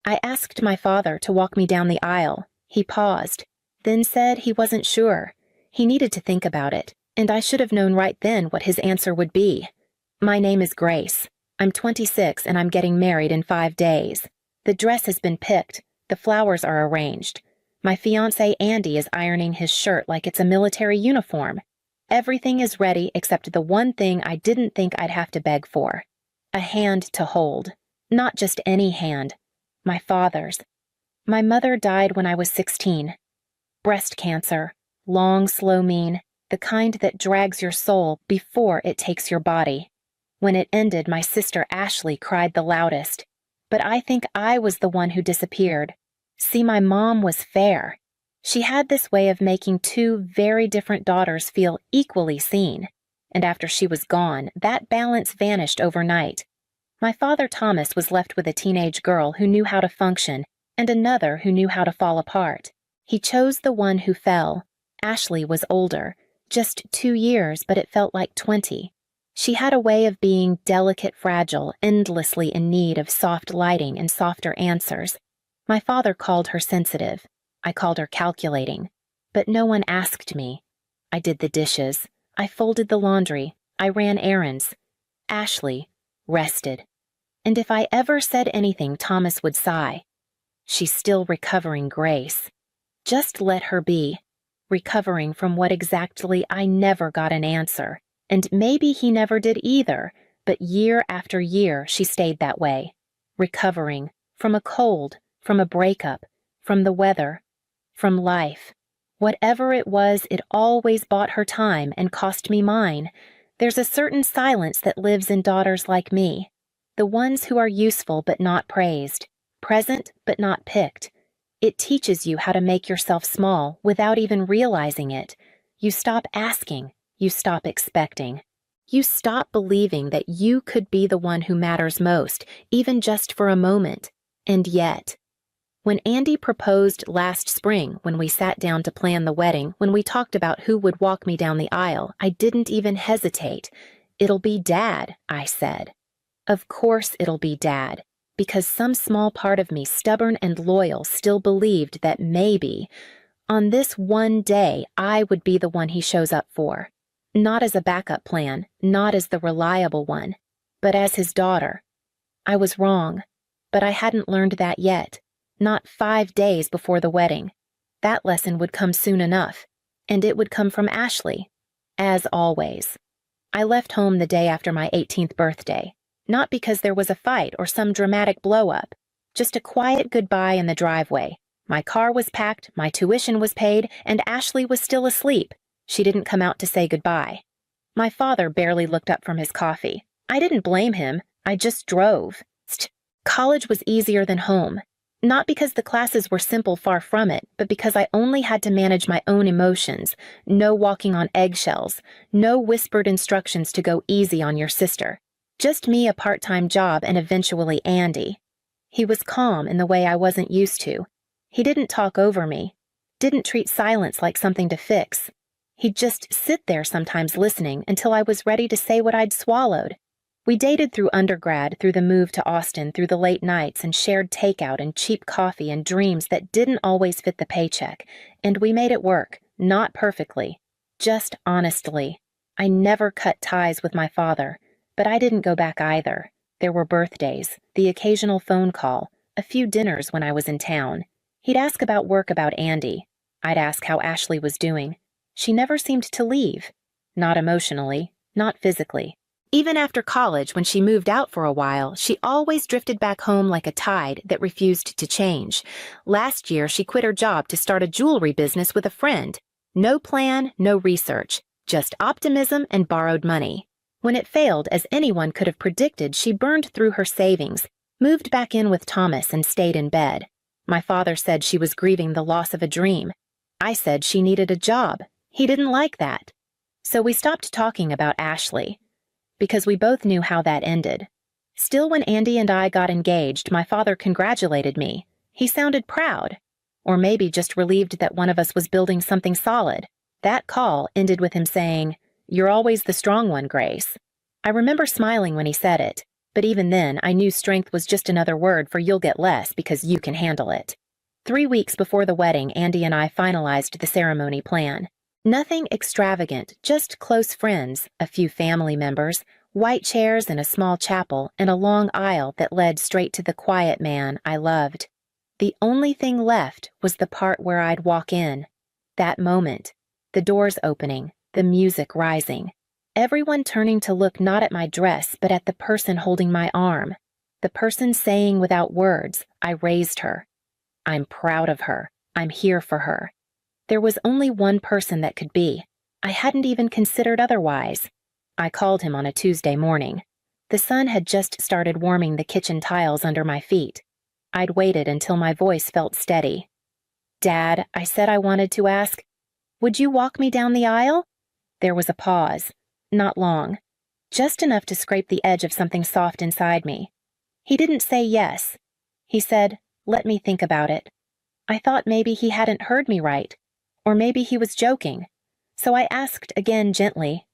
I asked my father to walk me down the aisle. He paused, then said he wasn't sure. He needed to think about it, and I should have known right then what his answer would be. My name is Grace. I'm 26 and I'm getting married in 5 days. The dress has been picked. The flowers are arranged. My fiancé Andy is ironing his shirt like it's a military uniform. Everything is ready except the one thing I didn't think I'd have to beg for. A hand to hold. Not just any hand. My father's. My mother died when I was 16. Breast cancer. Long, slow mean. The kind that drags your soul before it takes your body. When it ended, my sister Ashley cried the loudest. But I think I was the one who disappeared. See, my mom was fair. She had this way of making two very different daughters feel equally seen. And after she was gone, that balance vanished overnight. My father Thomas was left with a teenage girl who knew how to function and another who knew how to fall apart. He chose the one who fell. Ashley was older, just 2 years, but it felt like 20. She had a way of being delicate, fragile, endlessly in need of soft lighting and softer answers. My father called her sensitive. I called her calculating. But no one asked me. I did the dishes. I folded the laundry. I ran errands. Ashley rested. And if I ever said anything, Thomas would sigh. She's still recovering, Grace. Just let her be. Recovering from what exactly I never got an answer. And maybe he never did either, but year after year she stayed that way. Recovering from a cold, from a breakup, from the weather, from life. Whatever it was, it always bought her time and cost me mine. There's a certain silence that lives in daughters like me. The ones who are useful but not praised, present but not picked. It teaches you how to make yourself small without even realizing it. You stop asking. You stop expecting. You stop believing that you could be the one who matters most, even just for a moment. And yet, when Andy proposed last spring, when we sat down to plan the wedding, when we talked about who would walk me down the aisle, I didn't even hesitate. It'll be Dad, I said. Of course it'll be Dad, because some small part of me, stubborn and loyal, still believed that maybe, on this one day, I would be the one he shows up for. Not as a backup plan, not as the reliable one, but as his daughter. I was wrong, but I hadn't learned that yet, not 5 days before the wedding. That lesson would come soon enough, and it would come from Ashley, as always. I left home the day after my 18th birthday, not because there was a fight or some dramatic blow-up, just a quiet goodbye in the driveway. My car was packed, my tuition was paid, and Ashley was still asleep. She didn't come out to say goodbye. My father barely looked up from his coffee. I didn't blame him. I just drove. College was easier than home. Not because the classes were simple, far from it, but because I only had to manage my own emotions. No walking on eggshells. No whispered instructions to go easy on your sister. Just me, a part-time job, and eventually Andy. He was calm in the way I wasn't used to. He didn't talk over me. Didn't treat silence like something to fix. He'd just sit there sometimes listening until I was ready to say what I'd swallowed. We dated through undergrad, through the move to Austin, through the late nights and shared takeout and cheap coffee and dreams that didn't always fit the paycheck. And we made it work, not perfectly, just honestly. I never cut ties with my father, but I didn't go back either. There were birthdays, the occasional phone call, a few dinners when I was in town. He'd ask about work, about Andy. I'd ask how Ashley was doing. She never seemed to leave. Not emotionally, not physically. Even after college, when she moved out for a while, she always drifted back home like a tide that refused to change. Last year, she quit her job to start a jewelry business with a friend. No plan, no research, just optimism and borrowed money. When it failed, as anyone could have predicted, she burned through her savings, moved back in with Thomas, and stayed in bed. My father said she was grieving the loss of a dream. I said she needed a job. He didn't like that. So we stopped talking about Ashley, because we both knew how that ended. Still, when Andy and I got engaged, my father congratulated me. He sounded proud, or maybe just relieved that one of us was building something solid. That call ended with him saying, "You're always the strong one, Grace." I remember smiling when he said it. But even then, I knew strength was just another word for you'll get less because you can handle it. 3 weeks before the wedding, Andy and I finalized the ceremony plan. Nothing extravagant, just close friends, a few family members, white chairs in a small chapel, and a long aisle that led straight to the quiet man I loved. The only thing left was the part where I'd walk in. That moment. The doors opening, the music rising. Everyone turning to look not at my dress, but at the person holding my arm. The person saying without words, I raised her. I'm proud of her. I'm here for her. There was only one person that could be. I hadn't even considered otherwise. I called him on a Tuesday morning. The sun had just started warming the kitchen tiles under my feet. I'd waited until my voice felt steady. "Dad," I said I wanted to ask, "would you walk me down the aisle?" There was a pause. Not long. Just enough to scrape the edge of something soft inside me. He didn't say yes. He said, "Let me think about it." I thought maybe he hadn't heard me right, or maybe he was joking. So I asked again gently.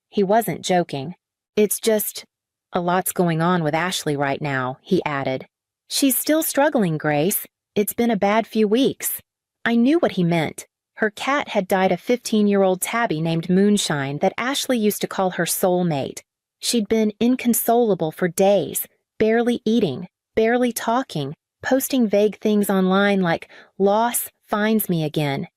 He wasn't joking. "It's just, a lot's going on with Ashley right now," he added. "She's still struggling, Grace. It's been a bad few weeks." I knew what he meant. Her cat had died a 15-year-old tabby named Moonshine that Ashley used to call her soulmate. She'd been inconsolable for days, barely eating, barely talking, posting vague things online like, "Loss finds me again."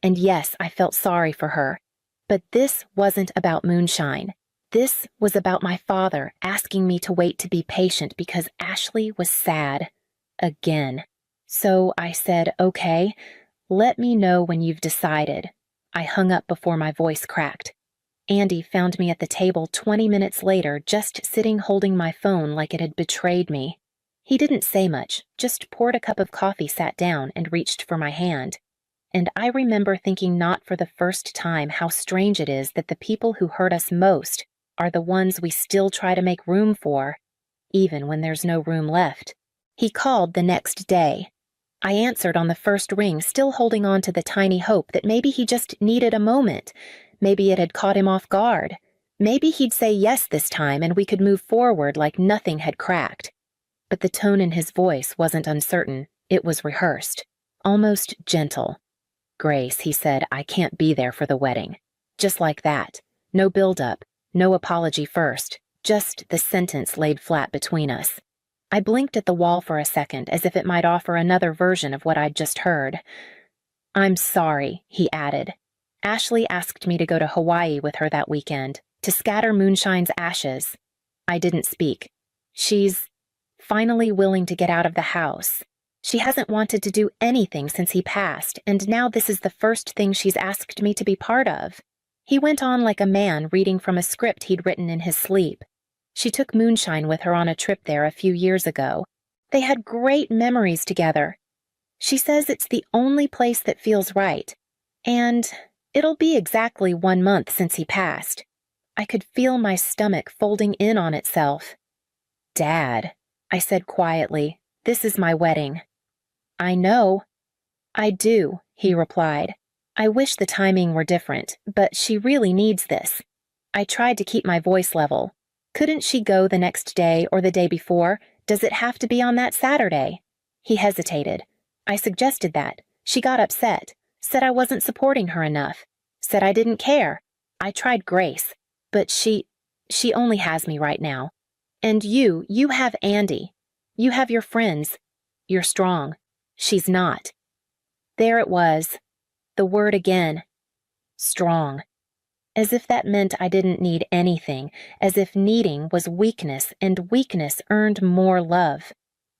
And yes, I felt sorry for her. But this wasn't about Moonshine. This was about my father asking me to wait to be patient because Ashley was sad. Again. So I said, "Okay, let me know when you've decided." I hung up before my voice cracked. Andy found me at the table 20 minutes later, just sitting holding my phone like it had betrayed me. He didn't say much, just poured a cup of coffee, sat down, and reached for my hand. And I remember thinking not for the first time how strange it is that the people who hurt us most are the ones we still try to make room for, even when there's no room left. He called the next day. I answered on the first ring, still holding on to the tiny hope that maybe he just needed a moment. Maybe it had caught him off guard. Maybe he'd say yes this time and we could move forward like nothing had cracked. But the tone in his voice wasn't uncertain. It was rehearsed, almost gentle. "Grace," he said, "I can't be there for the wedding." Just like that. No build-up, no apology first, just the sentence laid flat between us. I blinked at the wall for a second, as if it might offer another version of what I'd just heard. "I'm sorry," he added. "Ashley asked me to go to Hawaii with her that weekend, to scatter Moonshine's ashes." I didn't speak. "She's finally willing to get out of the house. She hasn't wanted to do anything since he passed, and now this is the first thing she's asked me to be part of." He went on like a man reading from a script he'd written in his sleep. She took Moonshine with her on a trip there a few years ago. They had great memories together. She says it's the only place that feels right. And it'll be exactly 1 month since he passed. I could feel my stomach folding in on itself. "Dad," I said quietly, "this is my wedding." "I know." "I do," he replied. "I wish the timing were different, but she really needs this." I tried to keep my voice level. "Couldn't she go the next day or the day before? Does it have to be on that Saturday?" He hesitated. I suggested that. She got upset, said I wasn't supporting her enough, said I didn't care. I tried Grace, but she only has me right now. And you have Andy. You have your friends. You're strong. She's not. There it was. The word again. Strong. As if that meant I didn't need anything, as if needing was weakness and weakness earned more love.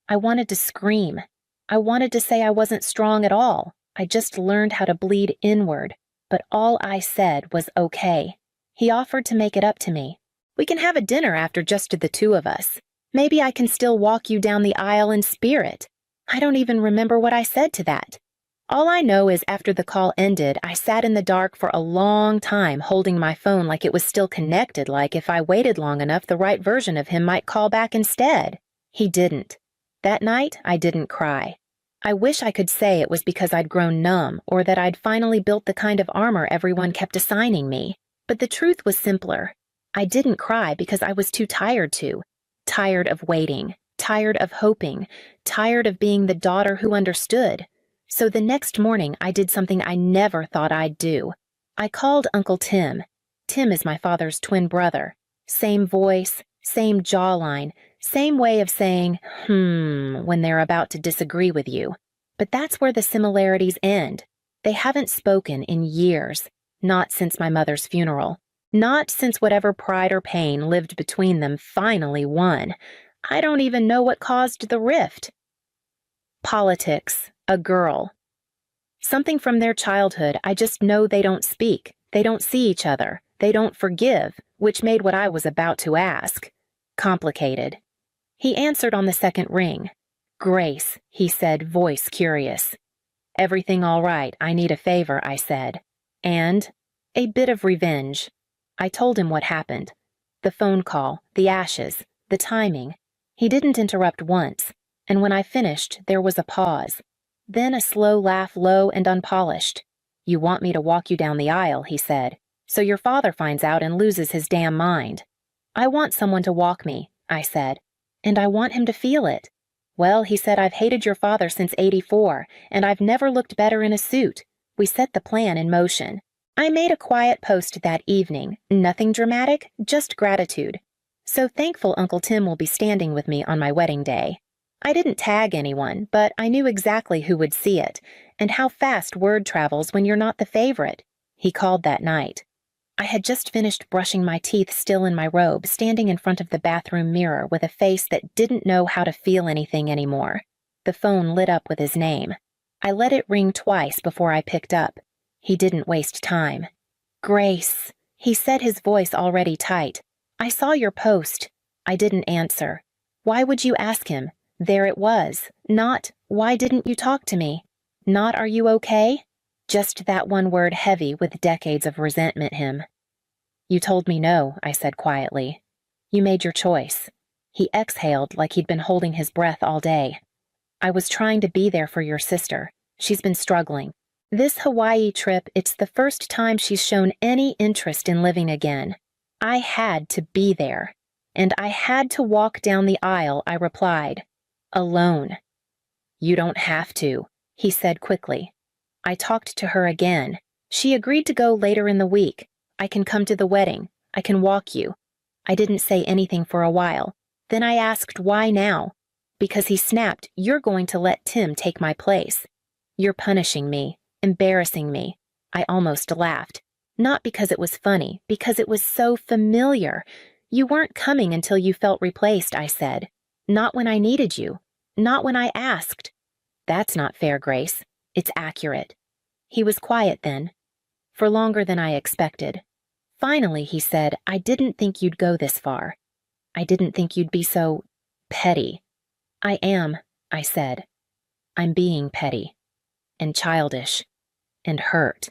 I wanted to scream. I wanted to say I wasn't strong at all. I just learned how to bleed inward. But all I said was okay. He offered to make it up to me. "We can have a dinner after just the two of us. Maybe I can still walk you down the aisle in spirit." I don't even remember what I said to that. All I know is after the call ended, I sat in the dark for a long time holding my phone like it was still connected, like if I waited long enough the right version of him might call back instead. He didn't. That night, I didn't cry. I wish I could say it was because I'd grown numb or that I'd finally built the kind of armor everyone kept assigning me. But the truth was simpler. I didn't cry because I was too tired to. tired of waiting, tired of hoping, tired of being the daughter who understood. So the next morning I did something I never thought I'd do. I called Uncle Tim. Tim is my father's twin brother. Same voice, same jawline, same way of saying, when they're about to disagree with you. But that's where the similarities end. They haven't spoken in years, not since my mother's funeral, not since whatever pride or pain lived between them finally won. I don't even know what caused the rift. Politics, a girl. Something from their childhood, I just know they don't speak, they don't see each other, they don't forgive, which made what I was about to ask complicated. He answered on the second ring. "Grace," he said, voice curious. "Everything all right? I need a favor," I said. And a bit of revenge. I told him what happened. The phone call, the ashes, the timing. He didn't interrupt once, and when I finished, there was a pause. Then a slow laugh, low and unpolished. "You want me to walk you down the aisle," he said, "so your father finds out and loses his damn mind." "I want someone to walk me," I said, "and I want him to feel it." "Well," he said, "I've hated your father since '84, and I've never looked better in a suit." We set the plan in motion. I made a quiet post that evening, nothing dramatic, just gratitude. "So thankful Uncle Tim will be standing with me on my wedding day." I didn't tag anyone, but I knew exactly who would see it, and how fast word travels when you're not the favorite. He called that night. I had just finished brushing my teeth still in my robe, standing in front of the bathroom mirror with a face that didn't know how to feel anything anymore. The phone lit up with his name. I let it ring twice before I picked up. He didn't waste time. "Grace," he said, his voice already tight. "I saw your post." I didn't answer. Why would you ask him? There it was. Not, "Why didn't you talk to me?" Not, "Are you okay?" Just that one word heavy with decades of resentment him. "You told me no," I said quietly. "You made your choice." He exhaled like he'd been holding his breath all day. "I was trying to be there for your sister. She's been struggling. This Hawaii trip, it's the first time she's shown any interest in living again. I had to be there. And I had to walk down the aisle," I replied. "Alone." "You don't have to," he said quickly. I talked to her again. She agreed to go later in the week. "I can come to the wedding. I can walk you." I didn't say anything for a while. Then I asked why now. Because he snapped, "You're going to let Tim take my place. You're punishing me, embarrassing me." I almost laughed. Not because it was funny, because it was so familiar. "You weren't coming until you felt replaced," I said. "Not when I needed you. Not when I asked." "That's not fair, Grace. It's accurate." He was quiet then, for longer than I expected. Finally, he said, "I didn't think you'd go this far. I didn't think you'd be so petty." "I am," I said. "I'm being petty, and childish, and hurt."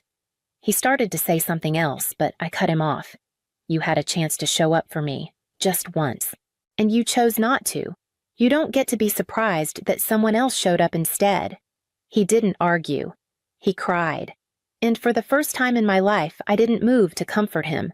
He started to say something else, but I cut him off. "You had a chance to show up for me, just once, and you chose not to. You don't get to be surprised that someone else showed up instead." He didn't argue. He cried. And for the first time in my life, I didn't move to comfort him.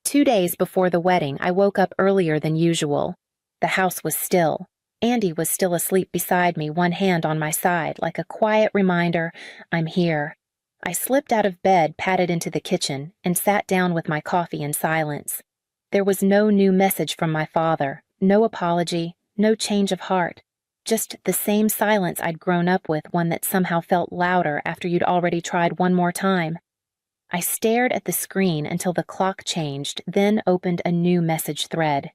2 days before the wedding, I woke up earlier than usual. The house was still. Andy was still asleep beside me, one hand on my side, like a quiet reminder, "I'm here." I slipped out of bed, padded into the kitchen, and sat down with my coffee in silence. There was no new message from my father, no apology, no change of heart. Just the same silence I'd grown up with, one that somehow felt louder after you'd already tried one more time. I stared at the screen until the clock changed, then opened a new message thread.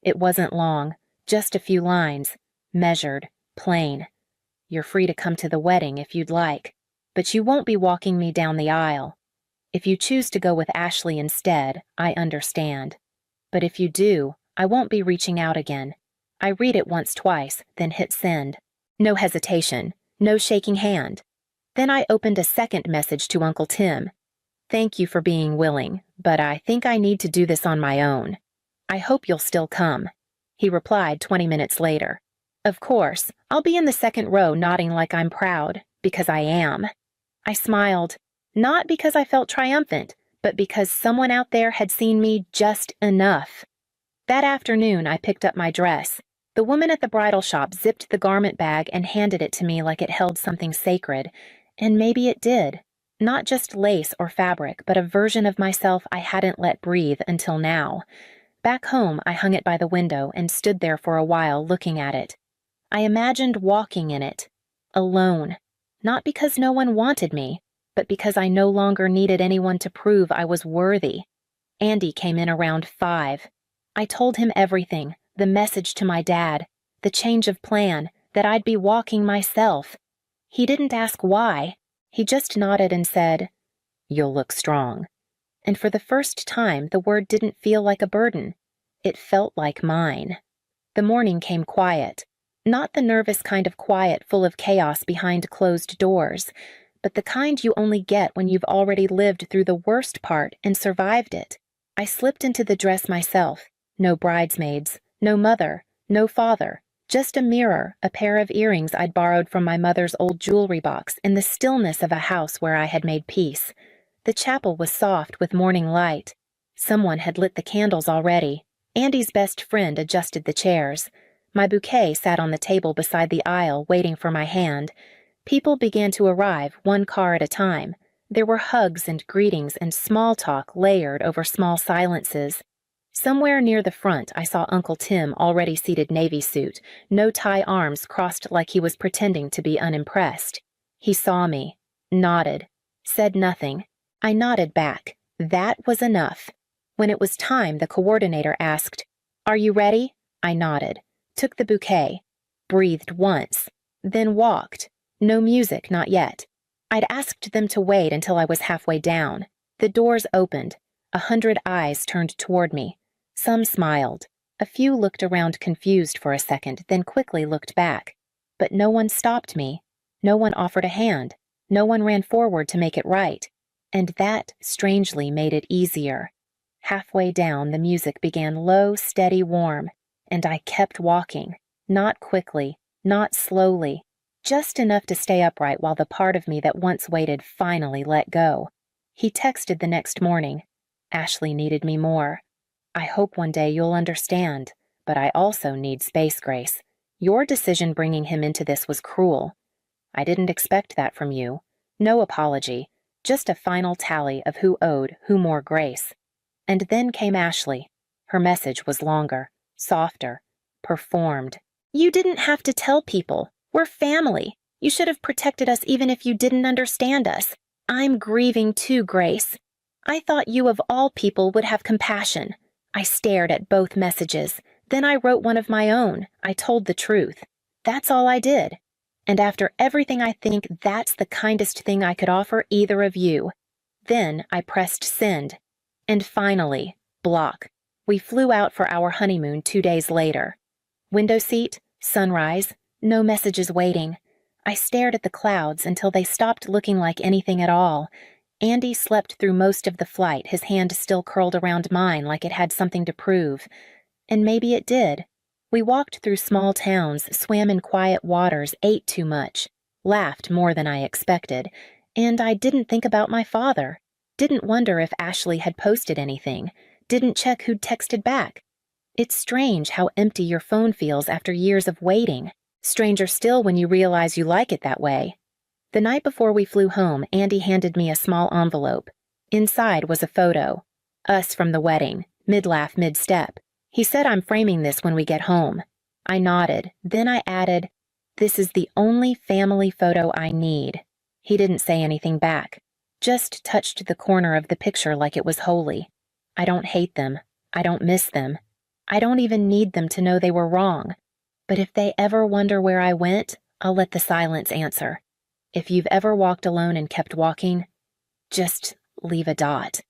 It wasn't long, just a few lines, measured, plain. "You're free to come to the wedding if you'd like, but you won't be walking me down the aisle. If you choose to go with Ashley instead, I understand. But if you do, I won't be reaching out again." I read it once, twice, then hit send. No hesitation, no shaking hand. Then I opened a second message to Uncle Tim. "Thank you for being willing, but I think I need to do this on my own. I hope you'll still come." He replied 20 minutes later. "Of course, I'll be in the second row nodding like I'm proud, because I am." I smiled, not because I felt triumphant, but because someone out there had seen me just enough. That afternoon, I picked up my dress. The woman at the bridal shop zipped the garment bag and handed it to me like it held something sacred. And maybe it did. Not just lace or fabric, but a version of myself I hadn't let breathe until now. Back home, I hung it by the window and stood there for a while looking at it. I imagined walking in it, alone. Not because no one wanted me, but because I no longer needed anyone to prove I was worthy. Andy came in around 5. I told him everything, the message to my dad, the change of plan, that I'd be walking myself. He didn't ask why. He just nodded and said, "You'll look strong." And for the first time, the word didn't feel like a burden. It felt like mine. The morning came quiet. Not the nervous kind of quiet full of chaos behind closed doors, but the kind you only get when you've already lived through the worst part and survived it. I slipped into the dress myself. No bridesmaids, no mother, no father, just a mirror, a pair of earrings I'd borrowed from my mother's old jewelry box in the stillness of a house where I had made peace. The chapel was soft with morning light. Someone had lit the candles already. Andy's best friend adjusted the chairs. My bouquet sat on the table beside the aisle, waiting for my hand. People began to arrive, one car at a time. There were hugs and greetings and small talk layered over small silences. Somewhere near the front, I saw Uncle Tim, already seated Navy suit, no tie arms crossed like he was pretending to be unimpressed. He saw me, nodded, said nothing. I nodded back. That was enough. When it was time, the coordinator asked, "Are you ready?" I nodded, took the bouquet, breathed once, then walked. No music, not yet. I'd asked them to wait until I was halfway down. The doors opened. 100 eyes turned toward me. Some smiled. A few looked around confused for a second, then quickly looked back. But no one stopped me. No one offered a hand. No one ran forward to make it right. And that, strangely, made it easier. Halfway down, the music began low, steady, warm, and I kept walking. Not quickly, not slowly. Just enough to stay upright while the part of me that once waited finally let go. He texted the next morning. "Ashley needed me more. I hope one day you'll understand, but I also need space, Grace. Your decision bringing him into this was cruel. I didn't expect that from you. No apology, just a final tally of who owed who more grace." And then came Ashley. Her message was longer, softer, performed. "You didn't have to tell people. We're family. You should have protected us even if you didn't understand us. I'm grieving too, Grace. I thought you of all people would have compassion." I stared at both messages. Then I wrote one of my own. I told the truth. That's all I did. And after everything, I think that's the kindest thing I could offer either of you. Then I pressed send. And finally, block. We flew out for our honeymoon 2 days later. Window seat, sunrise, no messages waiting. I stared at the clouds until they stopped looking like anything at all. Andy slept through most of the flight, his hand still curled around mine like it had something to prove. And maybe it did. We walked through small towns, swam in quiet waters, ate too much, laughed more than I expected, and I didn't think about my father. Didn't wonder if Ashley had posted anything. Didn't check who'd texted back. It's strange how empty your phone feels after years of waiting. Stranger still when you realize you like it that way. The night before we flew home, Andy handed me a small envelope. Inside was a photo. Us from the wedding, mid-laugh, mid-step. He said I'm framing this when we get home. I nodded. Then I added, "This is the only family photo I need." He didn't say anything back. Just touched the corner of the picture like it was holy. I don't hate them. I don't miss them. I don't even need them to know they were wrong. But if they ever wonder where I went, I'll let the silence answer. If you've ever walked alone and kept walking, just leave a dot.